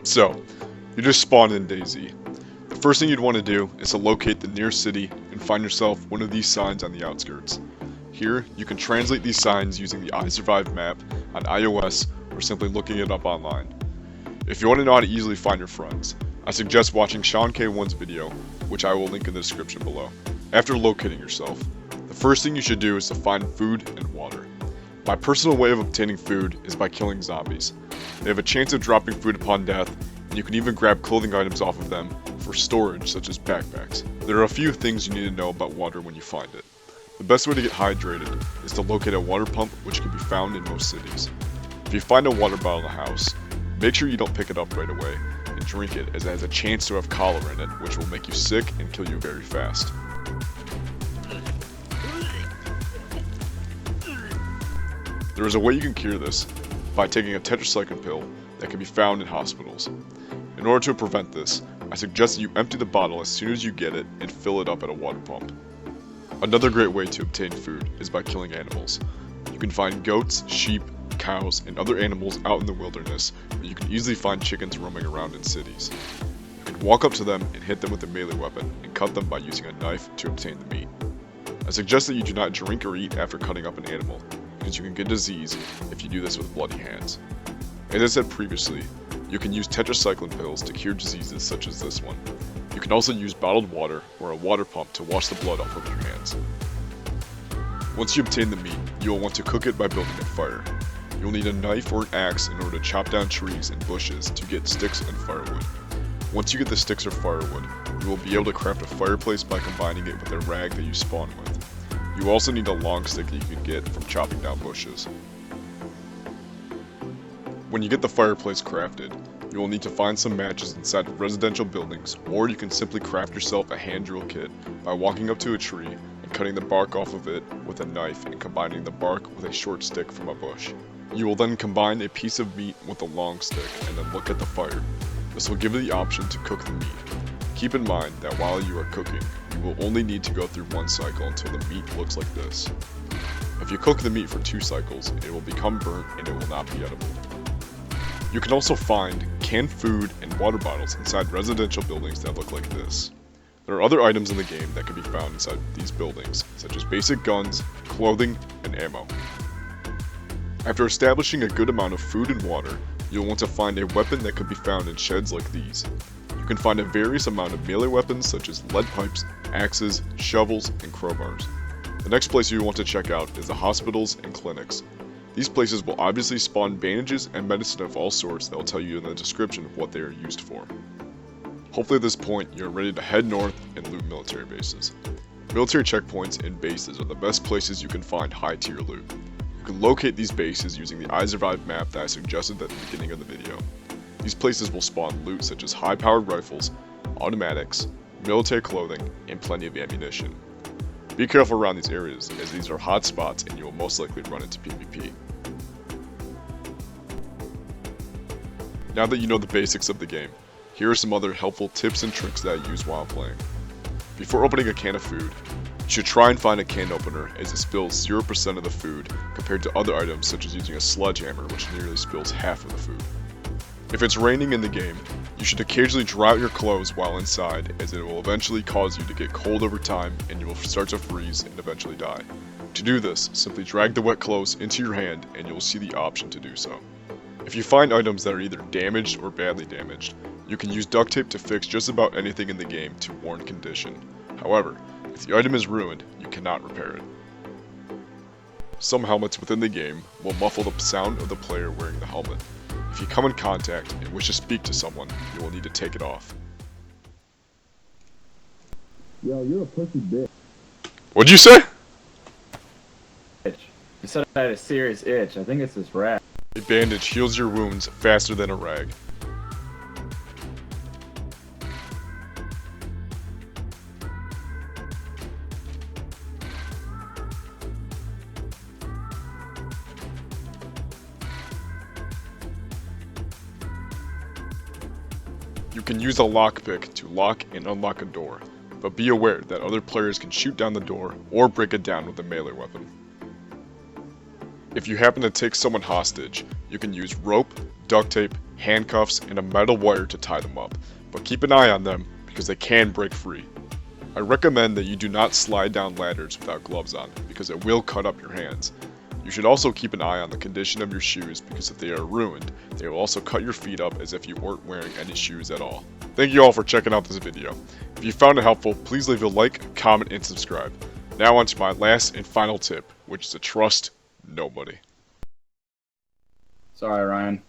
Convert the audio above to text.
So, you just spawned in DayZ. The first thing you'd want to do is to locate the nearest city and find yourself one of these signs on the outskirts. Here, you can translate these signs using the I Survived map on iOS or simply looking it up online. If you want to know how to easily find your friends, I suggest watching Sean K1's video, which I will link in the description below. After locating yourself, the first thing you should do is to find food and water. My personal way of obtaining food is by killing zombies. They have a chance of dropping food upon death, and you can even grab clothing items off of them for storage, such as backpacks. There are a few things you need to know about water when you find it. The best way to get hydrated is to locate a water pump, which can be found in most cities. If you find a water bottle in the house, make sure you don't pick it up right away and drink it, as it has a chance to have cholera in it, which will make you sick and kill you very fast. There is a way you can cure this by taking a tetracycline pill that can be found in hospitals. In order to prevent this, I suggest that you empty the bottle as soon as you get it and fill it up at a water pump. Another great way to obtain food is by killing animals. You can find goats, sheep, cows, and other animals out in the wilderness, but you can easily find chickens roaming around in cities. You can walk up to them and hit them with a melee weapon and cut them by using a knife to obtain the meat. I suggest that you do not drink or eat after cutting up an animal, because you can get disease if you do this with bloody hands. As I said previously, you can use tetracycline pills to cure diseases such as this one. You can also use bottled water or a water pump to wash the blood off of your hands. Once you obtain the meat, you will want to cook it by building a fire. You will need a knife or an axe in order to chop down trees and bushes to get sticks and firewood. Once you get the sticks or firewood, you will be able to craft a fireplace by combining it with a rag that you spawn with. You also need a long stick that you can get from chopping down bushes. When you get the fireplace crafted, you will need to find some matches inside of residential buildings, or you can simply craft yourself a hand drill kit by walking up to a tree and cutting the bark off of it with a knife and combining the bark with a short stick from a bush. You will then combine a piece of meat with a long stick and then look at the fire. This will give you the option to cook the meat. Keep in mind that while you are cooking, you will only need to go through one cycle until the meat looks like this. If you cook the meat for 2 cycles, it will become burnt and it will not be edible. You can also find canned food and water bottles inside residential buildings that look like this. There are other items in the game that can be found inside these buildings, such as basic guns, clothing, and ammo. After establishing a good amount of food and water, you'll want to find a weapon that could be found in sheds like these. You can find a various amount of melee weapons such as lead pipes, axes, shovels, and crowbars. The next place you want to check out is the hospitals and clinics. These places will obviously spawn bandages and medicine of all sorts that will tell you in the description of what they are used for. Hopefully at this point, you're ready to head north and loot military bases. Military checkpoints and bases are the best places you can find high tier loot. You can locate these bases using the I Survived map that I suggested at the beginning of the video. These places will spawn loot such as high-powered rifles, automatics, military clothing, and plenty of ammunition. Be careful around these areas, as these are hot spots and you will most likely run into PvP. Now that you know the basics of the game, here are some other helpful tips and tricks that I use while playing. Before opening a can of food, you should try and find a can opener, as it spills 0% of the food compared to other items such as using a sledgehammer, which nearly spills half of the food. If it's raining in the game, you should occasionally dry out your clothes while inside, as it will eventually cause you to get cold over time and you will start to freeze and eventually die. To do this, simply drag the wet clothes into your hand and you will see the option to do so. If you find items that are either damaged or badly damaged, you can use duct tape to fix just about anything in the game to warrant condition. However, if the item is ruined, you cannot repair it. Some helmets within the game will muffle the sound of the player wearing the helmet. If you come in contact and wish to speak to someone, you will need to take it off. Yo, you're a pussy bitch. What'd you say? You said I had a serious itch. I think it's this rat. A bandage heals your wounds faster than a rag. You can use a lockpick to lock and unlock a door, but be aware that other players can shoot down the door or break it down with a melee weapon. If you happen to take someone hostage, you can use rope, duct tape, handcuffs, and a metal wire to tie them up, but keep an eye on them because they can break free. I recommend that you do not slide down ladders without gloves on because it will cut up your hands. You should also keep an eye on the condition of your shoes because if they are ruined, they will also cut your feet up as if you weren't wearing any shoes at all. Thank you all for checking out this video. If you found it helpful, please leave a like, comment, and subscribe. Now on to my last and final tip, which is to trust nobody. Sorry, Ryan.